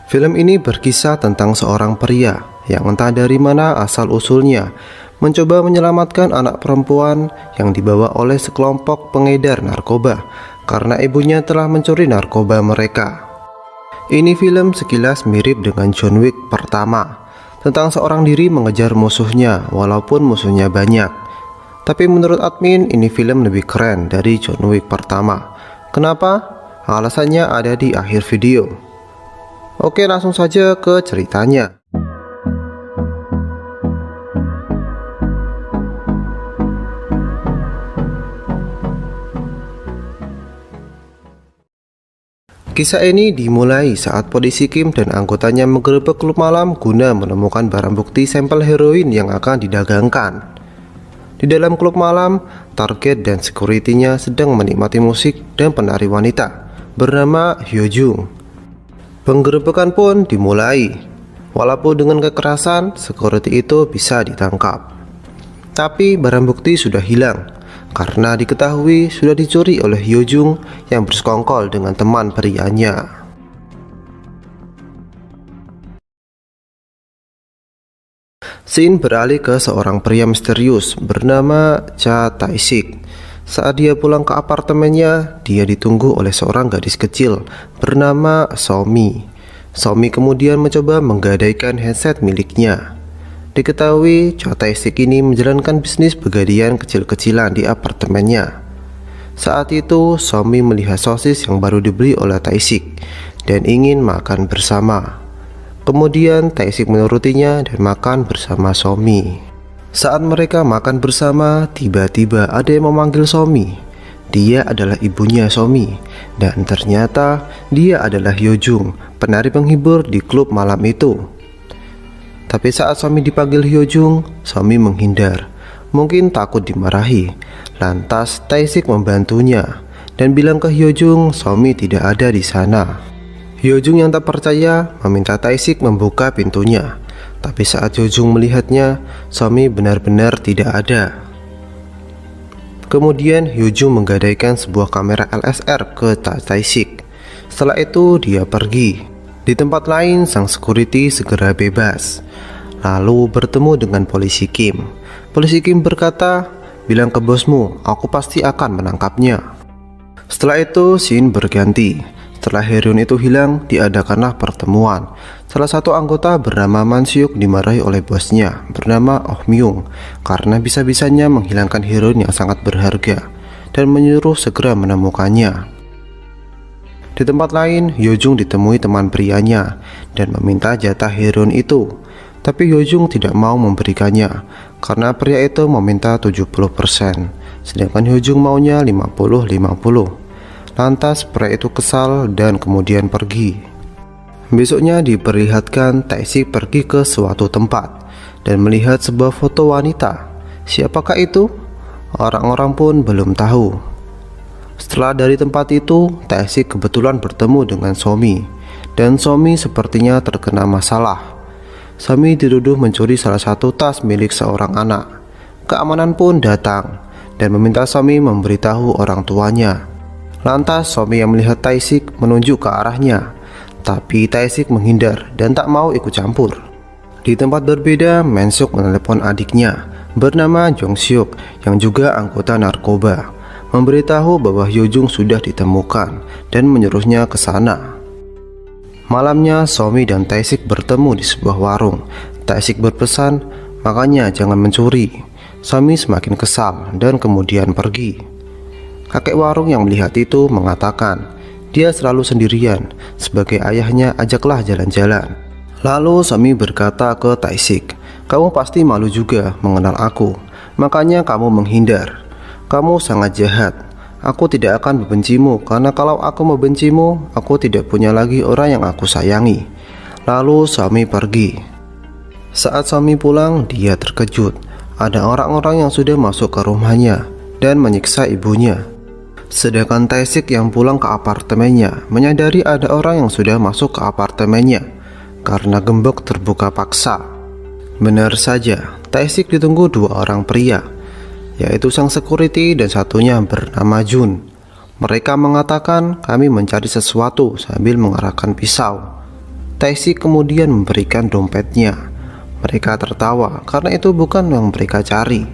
Film ini berkisah tentang seorang pria yang entah dari mana asal-usulnya mencoba menyelamatkan anak perempuan yang dibawa oleh sekelompok pengedar narkoba karena ibunya telah mencuri narkoba mereka. Ini film sekilas mirip dengan John Wick pertama, tentang seorang diri mengejar musuhnya walaupun musuhnya banyak. Tapi menurut admin ini film lebih keren dari John Wick pertama. Kenapa? Alasannya ada di akhir video. Oke, langsung saja ke ceritanya. Kisah ini dimulai saat polisi Kim dan anggotanya menggerebek klub malam guna menemukan barang bukti sampel heroin yang akan didagangkan. Di dalam klub malam, target dan security-nya sedang menikmati musik dan penari wanita bernama Hyojung. Penggerebekan pun dimulai. Walaupun dengan kekerasan, security itu bisa ditangkap. Tapi barang bukti sudah hilang karena diketahui sudah dicuri oleh Hyojung yang bersekongkol dengan teman prianya. Scene beralih ke seorang pria misterius bernama Cha Tae-sik. Saat dia pulang ke apartemennya, dia ditunggu oleh seorang gadis kecil bernama Somi. Somi kemudian mencoba menggadaikan handset miliknya. Diketahui Cha Tae-sik ini menjalankan bisnis begadian kecil-kecilan di apartemennya. Saat itu Somi melihat sosis yang baru dibeli oleh Tae-sik dan ingin makan bersama. Kemudian Tae-sik menurutinya dan makan bersama Somi. Saat mereka makan bersama, tiba-tiba ada yang memanggil Somi. Dia adalah ibunya Somi, dan ternyata dia adalah Hyojung, penari penghibur di klub malam itu. Tapi saat Somi dipanggil Hyojung, Somi menghindar, mungkin takut dimarahi. Lantas Tae-sik membantunya dan bilang ke Hyojung Somi tidak ada di sana. Hyojung yang tak percaya meminta Tae-sik membuka pintunya. Tapi saat Hyojung melihatnya, Somi benar-benar tidak ada. Kemudian Hyojung menggadaikan sebuah kamera LSR ke Tae-sik. Setelah itu dia pergi. Di tempat lain sang security segera bebas, lalu bertemu dengan polisi Kim. Polisi Kim berkata, "Bilang ke bosmu, aku pasti akan menangkapnya." Setelah itu scene berganti. Setelah heroin itu hilang, diadakanlah pertemuan. Salah satu anggota bernama Mansyuk dimarahi oleh bosnya bernama Oh Myung karena bisa-bisanya menghilangkan heroin yang sangat berharga dan menyuruh segera menemukannya. Di tempat lain, Hyojung ditemui teman prianya dan meminta jatah heroin itu. Tapi Hyojung tidak mau memberikannya karena pria itu meminta 70%, sedangkan Hyojung maunya 50-50. Lantas pria itu kesal dan kemudian pergi. Besoknya diperlihatkan Tae-sik pergi ke suatu tempat dan melihat sebuah foto wanita. Siapakah itu? Orang-orang pun belum tahu. Setelah dari tempat itu, Tae-sik kebetulan bertemu dengan Somi. Dan Somi sepertinya terkena masalah. Somi dituduh mencuri salah satu tas milik seorang anak. Keamanan pun datang dan meminta Somi memberitahu orang tuanya. Lantas Somi yang melihat Tae-sik menunjuk ke arahnya, tapi Tae-sik menghindar dan tak mau ikut campur. Di tempat berbeda, Mansyuk menelepon adiknya bernama Jong-syuk yang juga anggota narkoba, memberitahu bahwa Hyojung sudah ditemukan dan menyuruhnya ke sana. Malamnya Somi dan Tae-sik bertemu di sebuah warung. Tae-sik berpesan, makanya jangan mencuri. Somi semakin kesal dan kemudian pergi. Kakek warung yang melihat itu mengatakan, dia selalu sendirian, sebagai ayahnya ajaklah jalan-jalan. Lalu Somi berkata ke Tae-sik, kamu pasti malu juga mengenal aku, makanya kamu menghindar. Kamu sangat jahat. Aku tidak akan membencimu karena kalau aku membencimu, aku tidak punya lagi orang yang aku sayangi. Lalu Somi pergi. Saat Somi pulang, dia terkejut. Ada orang-orang yang sudah masuk ke rumahnya dan menyiksa ibunya. Sedangkan Tae-sik yang pulang ke apartemennya menyadari ada orang yang sudah masuk ke apartemennya karena gembok terbuka paksa. Benar saja, Tae-sik ditunggu dua orang pria, yaitu sang security dan satunya bernama Jun. Mereka mengatakan kami mencari sesuatu sambil mengarahkan pisau. Taisik kemudian memberikan dompetnya. Mereka tertawa karena itu bukan yang mereka cari.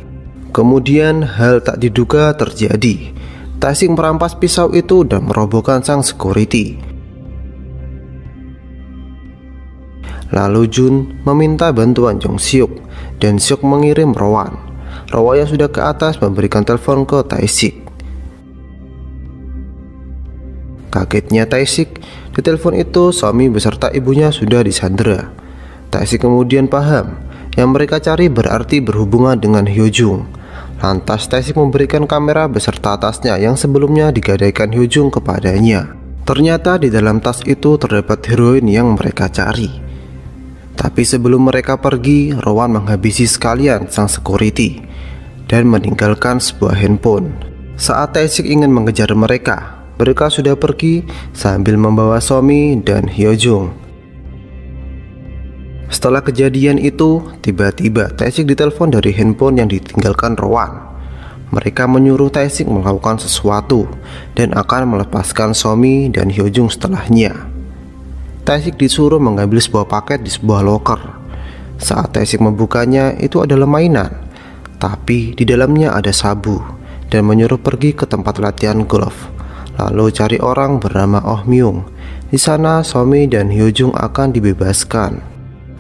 Kemudian hal tak diduga terjadi. Taisik merampas pisau itu dan merobohkan sang security. Lalu Jun meminta bantuan Jong Seok dan Seok mengirim Rowan. Rowan yang sudah ke atas memberikan telepon ke Taisik. Kagetnya Taisik, di telepon itu suami beserta ibunya sudah disandera. Taisik kemudian paham yang mereka cari berarti berhubungan dengan Hyojung. Lantas Taisik memberikan kamera beserta tasnya yang sebelumnya digadaikan Hyojung kepadanya. Ternyata di dalam tas itu terdapat heroin yang mereka cari. Tapi sebelum mereka pergi, Rowan menghabisi sekalian sang security dan meninggalkan sebuah handphone. Saat Taisik ingin mengejar mereka sudah pergi sambil membawa Somi dan Hyojung. Setelah kejadian itu, tiba-tiba Taisik ditelepon dari handphone yang ditinggalkan Rowan. Mereka menyuruh Taisik melakukan sesuatu dan akan melepaskan Somi dan Hyojung setelahnya. Taisik disuruh mengambil sebuah paket di sebuah loker. Saat Taisik membukanya, itu adalah mainan, tapi di dalamnya ada sabu, dan menyuruh pergi ke tempat latihan golf. Lalu cari orang bernama Oh Myung. Di sana Somi dan Hyojung akan dibebaskan.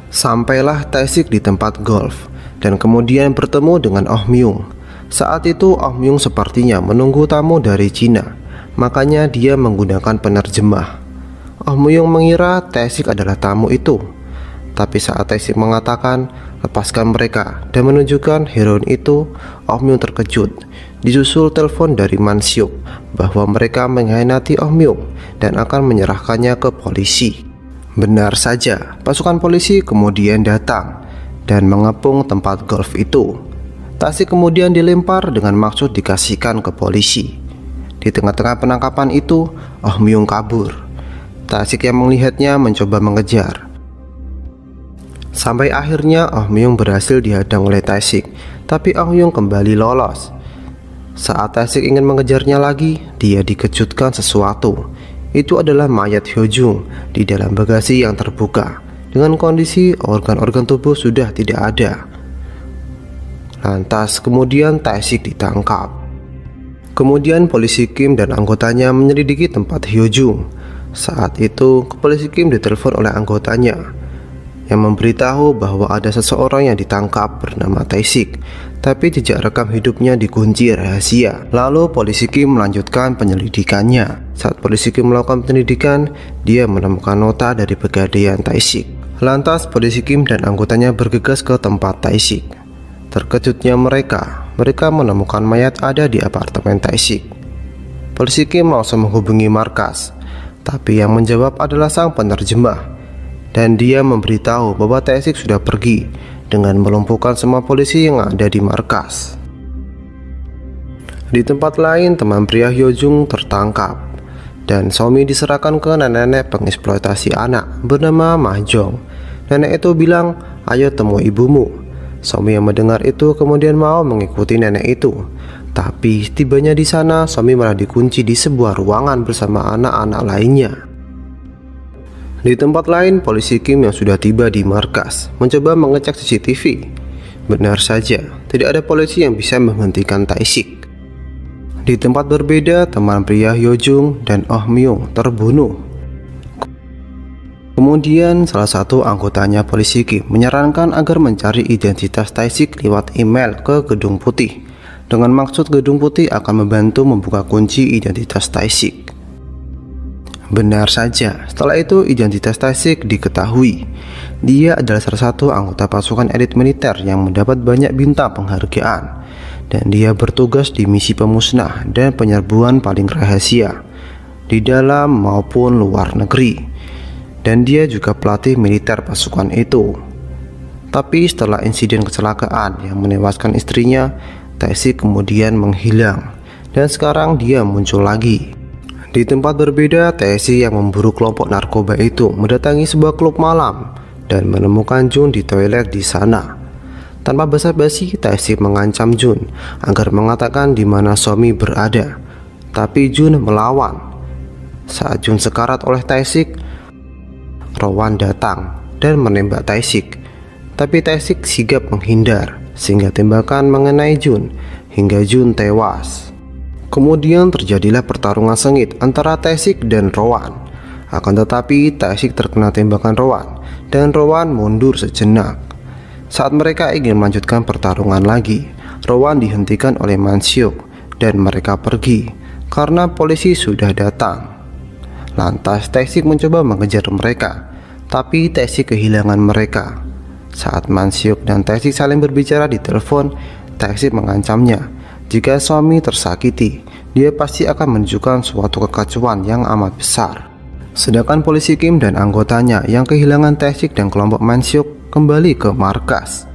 Sampailah Taisik di tempat golf dan kemudian bertemu dengan Oh Myung. Saat itu Oh Myung sepertinya menunggu tamu dari Cina, makanya dia menggunakan penerjemah. Oh Myung mengira Taisik adalah tamu itu. Tapi saat Taisik mengatakan lepaskan mereka dan menunjukkan heroin itu, Oh Myung terkejut. Disusul telepon dari Man Seok bahwa mereka mengkhianati Oh Myung dan akan menyerahkannya ke polisi. Benar saja, pasukan polisi kemudian datang dan mengepung tempat golf itu. Taisik kemudian dilempar dengan maksud dikasihkan ke polisi. Di tengah-tengah penangkapan itu, Oh Myung kabur. Taisik yang melihatnya mencoba mengejar. Sampai akhirnya Oh Myung berhasil dihadang oleh Taisik, tapi Oh Myung kembali lolos. Saat Taisik ingin mengejarnya lagi, dia dikejutkan sesuatu. Itu adalah mayat Hyojung di dalam bagasi yang terbuka, dengan kondisi organ-organ tubuh sudah tidak ada. Lantas kemudian Taisik ditangkap. Kemudian polisi Kim dan anggotanya menyelidiki tempat Hyojung. Saat itu polisi Kim ditelepon oleh anggotanya yang memberitahu bahwa ada seseorang yang ditangkap bernama Taisik, tapi jejak rekam hidupnya dikunci rahasia. Lalu polisi Kim melanjutkan penyelidikannya. Saat polisi Kim melakukan penyelidikan, dia menemukan nota dari pegadaian Taisik. Lantas polisi Kim dan anggotanya bergegas ke tempat Taisik. Terkejutnya mereka menemukan mayat ada di apartemen Taisik. Polisi Kim langsung menghubungi markas, tapi yang menjawab adalah sang penerjemah. Dan dia memberitahu bahwa Taisik sudah pergi dengan melumpuhkan semua polisi yang ada di markas. Di tempat lain, teman pria Hyojung tertangkap dan Somi diserahkan ke nenek pengeksploitasi anak bernama Mahjong. Nenek itu bilang, "Ayo temui ibumu." Somi yang mendengar itu kemudian mau mengikuti nenek itu. Tapi tibanya di sana, Somi malah dikunci di sebuah ruangan bersama anak-anak lainnya. Di tempat lain, polisi Kim yang sudah tiba di markas mencoba mengecek CCTV. Benar saja, tidak ada polisi yang bisa menghentikan Taisik. Di tempat berbeda, teman pria Hyojung dan Oh Myung terbunuh. Kemudian salah satu anggotanya polisi Kim menyarankan agar mencari identitas Taisik lewat email ke Gedung Putih, dengan maksud Gedung Putih akan membantu membuka kunci identitas Taisik. Benar saja, setelah itu identitas Taisik diketahui. Dia adalah salah satu anggota pasukan elit militer yang mendapat banyak bintang penghargaan, dan dia bertugas di misi pemusnah dan penyerbuan paling rahasia di dalam maupun luar negeri. Dan dia juga pelatih militer pasukan itu. Tapi setelah insiden kecelakaan yang menewaskan istrinya, Taisik kemudian menghilang, dan sekarang dia muncul lagi. Di tempat berbeda, Taisik yang memburu kelompok narkoba itu mendatangi sebuah klub malam dan menemukan Jun di toilet di sana. Tanpa basa-basi, Taisik mengancam Jun agar mengatakan di mana Somi berada. Tapi Jun melawan. Saat Jun sekarat oleh Taisik, Rowan datang dan menembak Tae-sik, tapi Tae-sik sigap menghindar sehingga tembakan mengenai Jun hingga Jun tewas. Kemudian terjadilah pertarungan sengit antara Tae-sik dan Rowan. Akan tetapi Tae-sik terkena tembakan Rowan dan Rowan mundur sejenak. Saat mereka ingin melanjutkan pertarungan lagi, Rowan dihentikan oleh Man-seok dan mereka pergi karena polisi sudah datang. Lantas Tae-sik mencoba mengejar mereka, tapi Tae-sik kehilangan mereka. Saat Man-seok dan Tae-sik saling berbicara di telepon, Tae-sik mengancamnya, jika suami tersakiti, dia pasti akan menunjukkan suatu kekacauan yang amat besar. Sedangkan polisi Kim dan anggotanya yang kehilangan Tae-sik dan kelompok Man-seok kembali ke markas.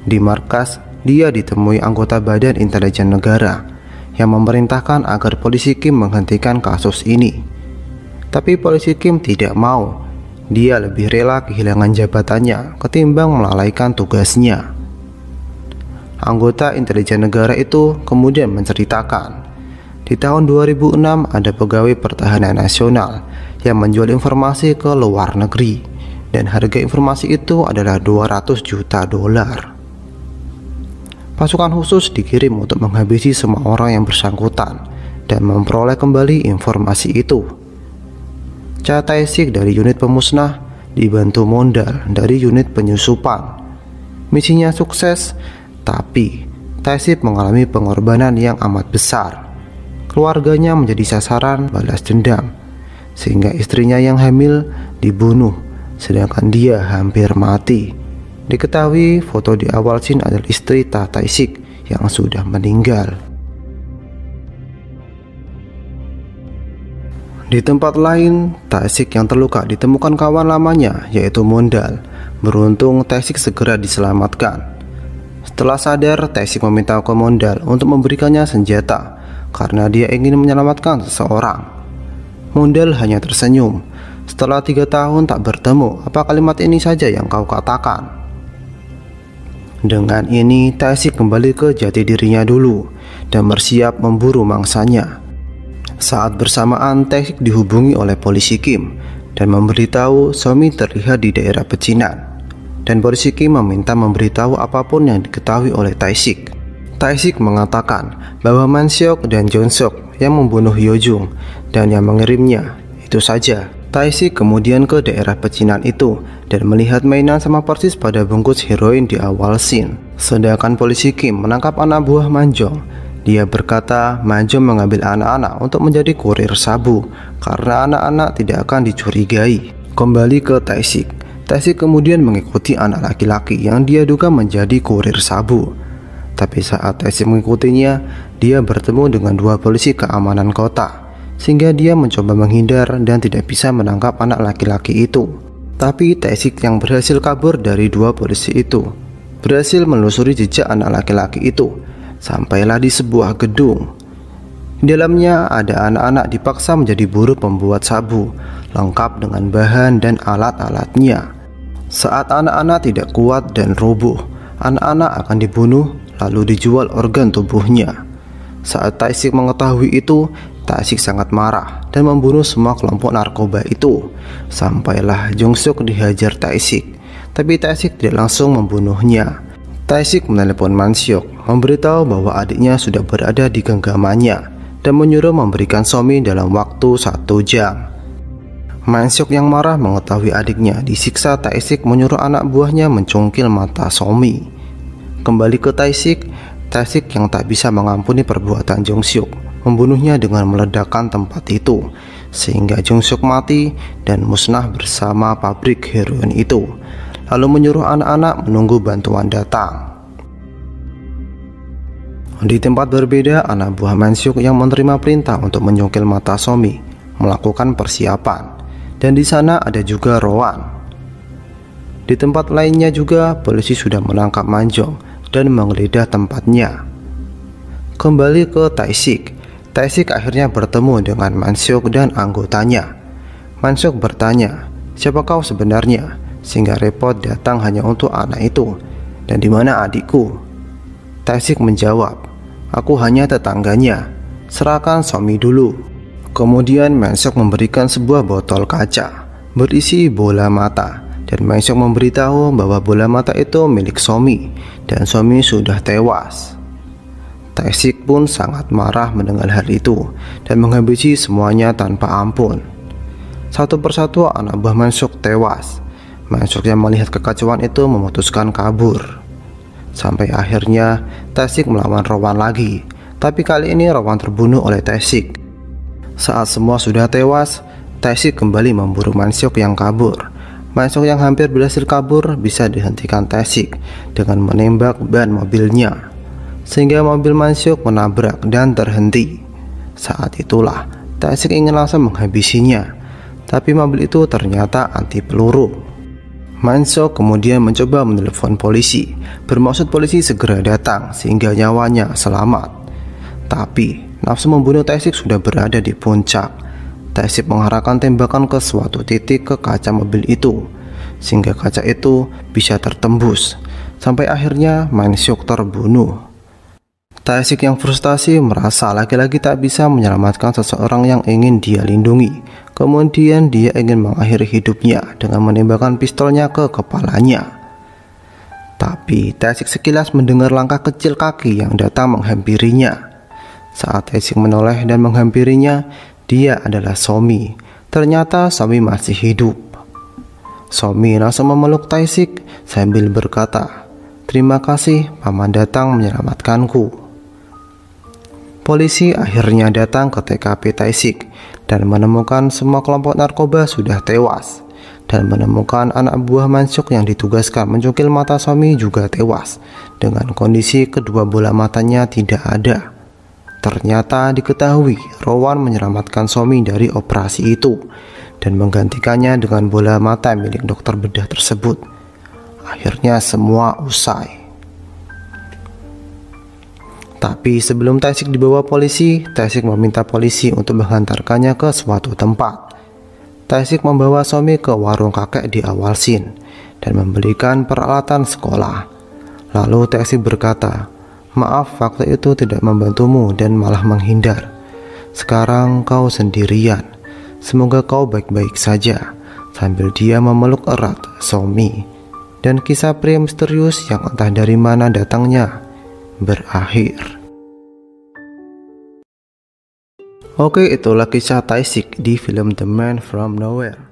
Di markas, dia ditemui anggota Badan Intelijen Negara yang memerintahkan agar polisi Kim menghentikan kasus ini. Tapi polisi Kim tidak mau. Dia lebih rela kehilangan jabatannya ketimbang melalaikan tugasnya. Anggota intelijen negara itu kemudian menceritakan, di tahun 2006 ada pegawai pertahanan nasional yang menjual informasi ke luar negeri dan harga informasi itu adalah 200 juta dolar. Pasukan khusus dikirim untuk menghabisi semua orang yang bersangkutan dan memperoleh kembali informasi itu. Cha Tae-sik dari unit pemusnah dibantu Mondal dari unit penyusupan. Misinya sukses, tapi Tae-sik mengalami pengorbanan yang amat besar. Keluarganya menjadi sasaran balas dendam, sehingga istrinya yang hamil dibunuh, sedangkan dia hampir mati. Diketahui foto di awal scene adalah istri Tae-sik yang sudah meninggal. Di tempat lain, Tae-sik yang terluka ditemukan kawan lamanya yaitu Mondal. Beruntung Tae-sik segera diselamatkan. Setelah sadar, Tae-sik meminta ke Mondal untuk memberikannya senjata karena dia ingin menyelamatkan seseorang. Mondal hanya tersenyum. Setelah 3 tahun tak bertemu, apa kalimat ini saja yang kau katakan? Dengan ini, Tae-sik kembali ke jati dirinya dulu dan bersiap memburu mangsanya. Saat bersamaan, Tae-sik dihubungi oleh polisi Kim dan memberitahu suami terlihat di daerah pecinan. Dan polisi Kim meminta memberitahu apapun yang diketahui oleh Tae-sik. Tae-sik mengatakan bahwa Man-seok dan Jong-seok yang membunuh Hyo-jung dan yang mengirimnya. Itu saja. Tae-sik kemudian ke daerah pecinan itu dan melihat mainan sama persis pada bungkus heroin di awal scene. Sedangkan polisi Kim menangkap anak buah Man-jong. Dia berkata Man-jong mengambil anak-anak untuk menjadi kurir sabu karena anak-anak tidak akan dicurigai. Kembali ke Tae-sik. Tae-sik kemudian mengikuti anak laki-laki yang dia duga menjadi kurir sabu. Tapi saat Tae-sik mengikutinya, dia bertemu dengan 2 polisi keamanan kota, sehingga dia mencoba menghindar dan tidak bisa menangkap anak laki-laki itu. Tapi Tae-sik yang berhasil kabur dari 2 polisi itu berhasil menelusuri jejak anak laki-laki itu. Sampailah di sebuah gedung. Di dalamnya ada anak-anak dipaksa menjadi buruh pembuat sabu, lengkap dengan bahan dan alat-alatnya. Saat anak-anak tidak kuat dan roboh, anak-anak akan dibunuh lalu dijual organ tubuhnya. Saat Tae-sik mengetahui itu, Tae-sik sangat marah dan membunuh semua kelompok narkoba itu. Sampailah Jong-seok dihajar Tae-sik, tapi Tae-sik tidak langsung membunuhnya. Tae-sik menelepon Man-seok, memberitahu bahwa adiknya sudah berada di genggamannya dan menyuruh memberikan Somi dalam waktu 1 jam. Man-seok yang marah mengetahui adiknya disiksa. Tae-sik menyuruh anak buahnya mencungkil mata Somi. Kembali ke Tae-sik, Tae-sik yang tak bisa mengampuni perbuatan Jong-seok membunuhnya dengan meledakkan tempat itu, sehingga Jong-seok mati dan musnah bersama pabrik heroin itu. Lalu menyuruh anak-anak menunggu bantuan datang. Di tempat berbeda, anak buah Man-seok yang menerima perintah untuk menyungkil mata Somi melakukan persiapan, dan di sana ada juga Rowan. Di tempat lainnya juga polisi sudah menangkap Man-jong dan menggeledah tempatnya. Kembali ke Tae-sik. Tae-sik akhirnya bertemu dengan Man-seok dan anggotanya. Man-seok bertanya, "Siapa kau sebenarnya?" Sehingga repot datang hanya untuk anak itu. "Dan di mana adikku?" Tae-sik menjawab, "Aku hanya tetangganya. Serahkan Somi dulu." Kemudian Man-seok memberikan sebuah botol kaca. berisi bola mata, dan Mansuk memberitahu bahwa bola mata itu milik Somi dan Somi sudah tewas. Tae-sik pun sangat marah mendengar hal itu dan menghabisi semuanya tanpa ampun. Satu persatu anak buah Mansuk tewas. Mansuk yang melihat kekacauan itu memutuskan kabur. Sampai akhirnya Tae-sik melawan Rowan lagi, tapi kali ini Rowan terbunuh oleh Tae-sik. Saat semua sudah tewas, Tae-sik kembali memburu Mansuk yang kabur. Mansuk yang hampir berhasil kabur bisa dihentikan Tae-sik dengan menembak ban mobilnya, sehingga mobil Mansuk menabrak dan terhenti. Saat itulah Tae-sik ingin langsung menghabisinya, tapi mobil itu ternyata anti peluru. Mansuk kemudian mencoba menelepon polisi, bermaksud polisi segera datang sehingga nyawanya selamat. Tapi nafsu membunuh Tae-sik sudah berada di puncak. Tae-sik mengarahkan tembakan ke suatu titik ke kaca mobil itu, sehingga kaca itu bisa tertembus. Sampai akhirnya Mansuk terbunuh. Tae-sik yang frustasi merasa lagi-lagi tak bisa menyelamatkan seseorang yang ingin dia lindungi. Kemudian dia ingin mengakhiri hidupnya dengan menembakkan pistolnya ke kepalanya. Tapi Tae-sik sekilas mendengar langkah kecil kaki yang datang menghampirinya. Saat Tae-sik menoleh dan menghampirinya, dia adalah Somi. Ternyata Somi masih hidup. Somi langsung memeluk Tae-sik sambil berkata, "Terima kasih, paman datang menyelamatkanku." Polisi akhirnya datang ke TKP Tae-sik dan menemukan semua kelompok narkoba sudah tewas, dan menemukan anak buah Mansuk yang ditugaskan mencungkil mata Somi juga tewas dengan kondisi kedua bola matanya tidak ada. Ternyata diketahui Rowan menyelamatkan Somi dari operasi itu dan menggantikannya dengan bola mata milik dokter bedah tersebut. Akhirnya semua usai. Tapi sebelum Tae-sik dibawa polisi, Tae-sik meminta polisi untuk menghantarkannya ke suatu tempat. Tae-sik membawa Somi ke warung kakek di awal scene dan membelikan peralatan sekolah. Lalu Tae-sik berkata, "Maaf, waktu itu tidak membantumu dan malah menghindar. Sekarang kau sendirian. Semoga kau baik-baik saja." Sambil dia memeluk erat Somi, dan kisah pria misterius yang entah dari mana datangnya berakhir. Oke, itulah kisah Tae-sik di film The Man from Nowhere.